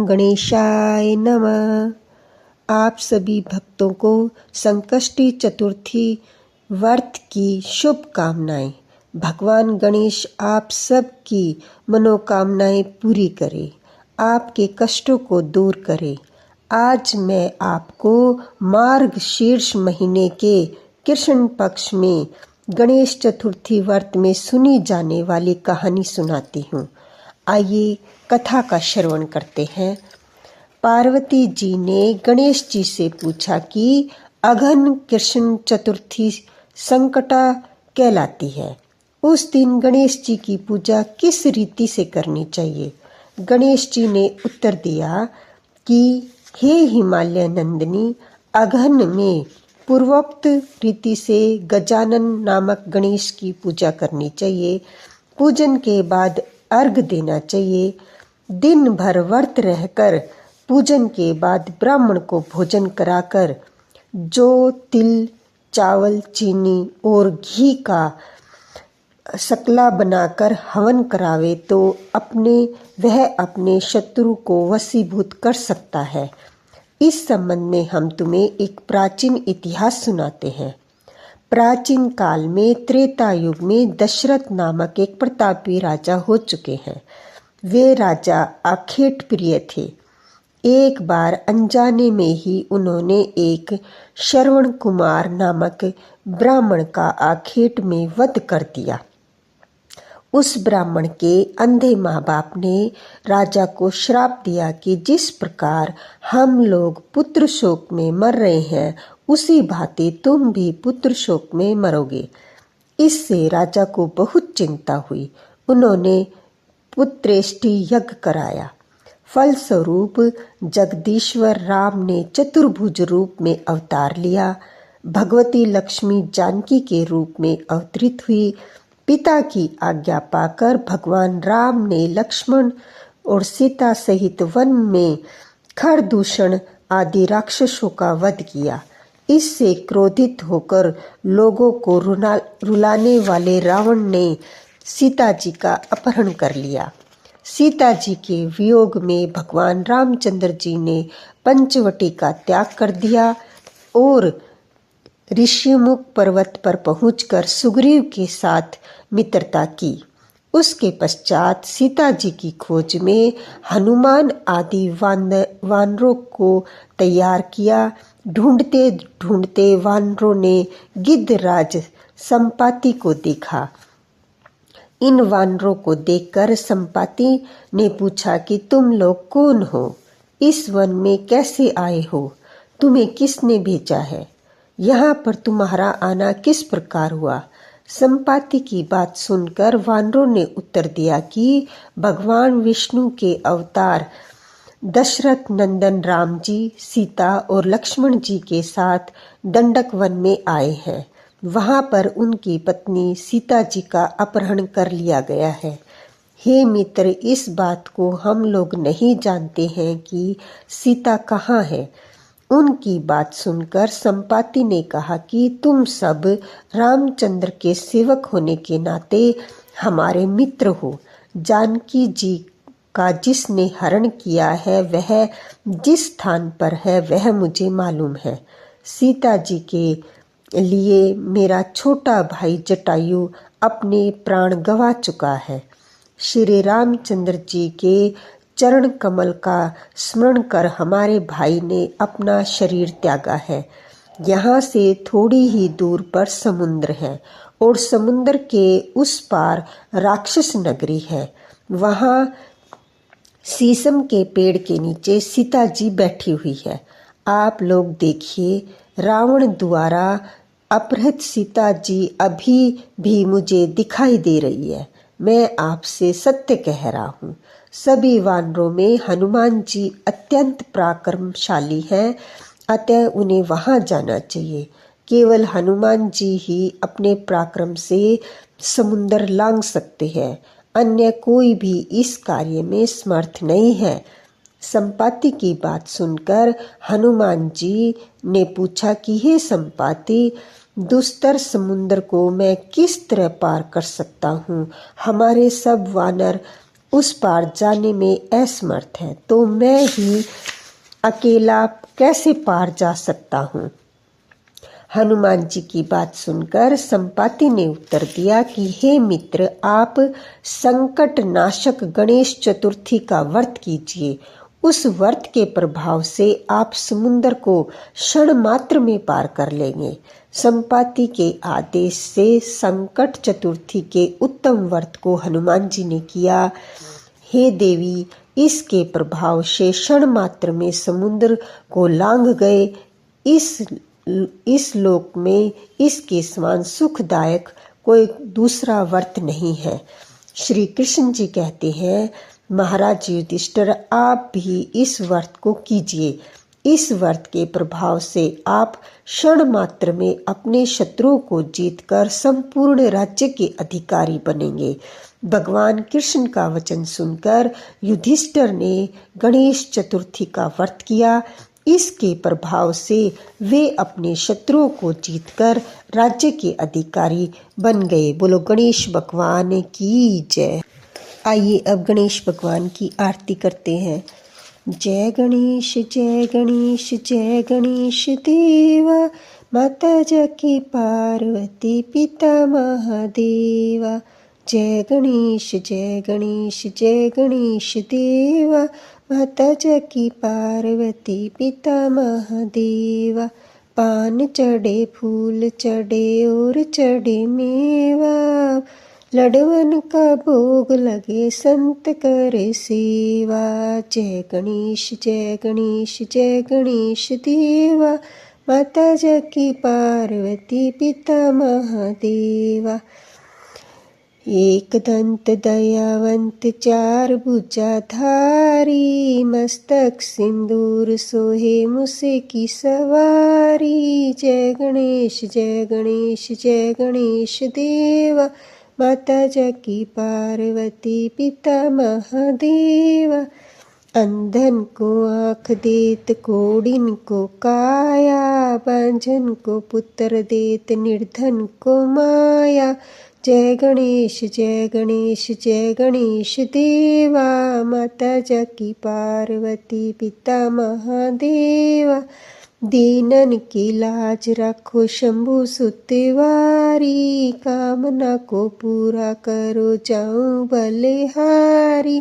ओम गणेशाय नमः। आप सभी भक्तों को संकष्टी चतुर्थी व्रत की शुभकामनाएं। भगवान गणेश आप सब की मनोकामनाएं पूरी करे, आपके कष्टों को दूर करे। आज मैं आपको मार्गशीर्ष महीने के कृष्ण पक्ष में गणेश चतुर्थी व्रत में सुनी जाने वाली कहानी सुनाती हूँ। आइए कथा का श्रवण करते हैं। पार्वती जी ने गणेश जी से पूछा कि अघन कृष्ण चतुर्थी संकटा कहलाती है। उस दिन गणेश जी की पूजा किस रीति से करनी चाहिए? गणेश जी ने उत्तर दिया कि हे हिमालय नंदिनी, अघन में पूर्वोक्त रीति से गजानन नामक गणेश की पूजा करनी चाहिए। पूजन के बाद अर्घ देना चाहिए। दिन भर व्रत रहकर पूजन के बाद ब्राह्मण को भोजन कराकर जो तिल, चावल, चीनी और घी का शकला बनाकर हवन करावे तो वह अपने शत्रु को वशीभूत कर सकता है। इस संबंध में हम तुम्हें एक प्राचीन इतिहास सुनाते हैं। प्राचीन काल में त्रेता युग में दशरथ नामक एक प्रतापी राजा हो चुके हैं। वे राजा आखेट प्रिय थे। एक बार अनजाने में ही उन्होंने एक श्रवण कुमार नामक ब्राह्मण का आखेट में वध कर दिया। उस ब्राह्मण के अंधे माँ बाप ने राजा को श्राप दिया कि जिस प्रकार हम लोग पुत्र शोक में मर रहे हैं, उसी भांति तुम भी पुत्र शोक में मरोगे। इससे राजा को बहुत चिंता हुई। उन्होंने पुत्रेष्टि यज्ञ कराया। फलस्वरूप जगदीश्वर राम ने चतुर्भुज रूप में अवतार लिया। भगवती लक्ष्मी जानकी के रूप में अवतरित हुई। पिता की आज्ञा पाकर भगवान राम ने लक्ष्मण और सीता सहित वन में खरदूषण आदि राक्षसों का वध किया। इससे क्रोधित होकर लोगों को रुलाने वाले रावण ने सीता जी का अपहरण कर लिया। सीता जी के वियोग में भगवान रामचंद्र जी ने पंचवटी का त्याग कर दिया और ऋषिमुख पर्वत पर पहुंचकर सुग्रीव के साथ मित्रता की। उसके पश्चात सीता जी की खोज में हनुमान आदि वानरों को तैयार किया। ढूंढते ढूंढते वानरों ने गिद्धराज संपाति को देखा। इन वानरों को देखकर संपाति ने पूछा कि तुम लोग कौन हो? इस वन में कैसे आए हो? तुम्हें किसने भेजा है? यहाँ पर तुम्हारा आना किस प्रकार हुआ? संपाति की बात सुनकर वानरों ने उत्तर दिया कि भगवान विष्णु के अवतार दशरथ नंदन राम जी सीता और लक्ष्मण जी के साथ दंडक वन में आए हैं। वहां पर उनकी पत्नी सीता जी का अपहरण कर लिया गया है। हे मित्र, इस बात को हम लोग नहीं जानते हैं कि सीता कहाँ है। उनकी बात सुनकर संपाति ने कहा कि तुम सब रामचंद्र के सेवक होने के नाते हमारे मित्र हो। जानकी जी का जिसने हरण किया है वह जिस स्थान पर है वह मुझे मालूम है। सीता जी के लिए मेरा छोटा भाई जटायु अपने प्राण गंवा चुका है। श्री रामचंद्र जी के चरण कमल का स्मरण कर हमारे भाई ने अपना शरीर त्यागा है। यहाँ से थोड़ी ही दूर पर समुद्र है और समुद्र के उस पार राक्षस नगरी है। वहाँ शीशम के पेड़ के नीचे सीता जी बैठी हुई है। आप लोग देखिए, रावण द्वारा अपहृत सीता जी अभी भी मुझे दिखाई दे रही है। मैं आपसे सत्य कह रहा हूँ। सभी वानरों में हनुमान जी अत्यंत पराक्रमशाली हैं, अतः उन्हें वहां जाना चाहिए। केवल हनुमान जी ही अपने पराक्रम से समुद्र लांघ सकते हैं, अन्य कोई भी इस कार्य में समर्थ नहीं है। संपाति की बात सुनकर हनुमान जी ने पूछा कि हे संपाति, दुस्तर समुद्र को मैं किस तरह पार कर सकता हूँ? हमारे सब वानर उस पार जाने में असमर्थ है, तो मैं ही अकेला कैसे पार जा सकता हूँ। हनुमान जी की बात सुनकर संपाति ने उत्तर दिया कि हे मित्र, आप संकट नाशक गणेश चतुर्थी का व्रत कीजिए। उस व्रत के प्रभाव से आप समुद्र को क्षण मात्र में पार कर लेंगे। संपाति के आदेश से संकट चतुर्थी के उत्तम व्रत को हनुमान जी ने किया। हे देवी, इसके प्रभाव से क्षण मात्र में समुद्र को लांघ गए। इस लोक में इसके समान सुखदायक कोई दूसरा व्रत नहीं है। श्री कृष्ण जी कहते हैं, महाराज युधिष्ठिर, आप भी इस व्रत को कीजिए। इस व्रत के प्रभाव से आप क्षण मात्र में अपने शत्रुओं को जीतकर संपूर्ण राज्य के अधिकारी बनेंगे। भगवान कृष्ण का वचन सुनकर युधिष्ठिर ने गणेश चतुर्थी का व्रत किया। इसके प्रभाव से वे अपने शत्रुओं को जीतकर राज्य के अधिकारी बन गए। बोलो गणेश भगवान की जय। आइए अब गणेश भगवान की आरती करते हैं। जय गणेश जय गणेश जय गणेश देवा, माता जकी पार्वती पिता महादेवा। जय गणेश जय गणेश जय गणेश देवा, माता जकी पार्वती पिता महादेवा। पान चढ़े फूल चढ़े और चढ़े मेवा, लडवन का भोग लगे संत करे सेवा। जय गणेश जय गणेश जय गणेश देवा, माता जकी पार्वती पिता महादेवा। एक दंत दयावंत चार भुजा धारी, मस्तक सिंदूर सोहे मुसे की सवारी। जय गणेश जय गणेश जय गणेश देवा, माता जकी पार्वती पिता महादेवा। अंधन को आँख देत कोडिन को काया, बांझन को पुत्र देत निर्धन को माया। जय गणेश जय गणेश जय गणेश देवा, माता जकी पार्वती पिता महादेवा। दीनन की लाज रखो शंभु सुतवारी, कामना को पूरा करो जाऊं बलिहारी।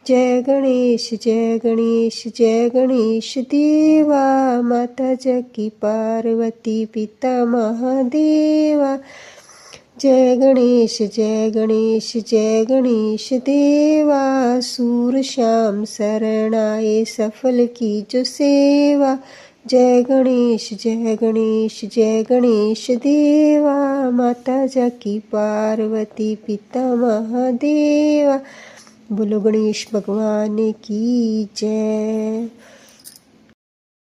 जय गणेश जय गणेश जय गणेश देवा, माता जकी पार्वती पिता महादेवा। जय गणेश जय गणेश देवा, सूर श्याम शरण आए सफल की जो सेवा। जय गणेश जय गणेश देवा, माता जकी पार्वती पिता महादेवा। बोलो गणेश भगवान की जय।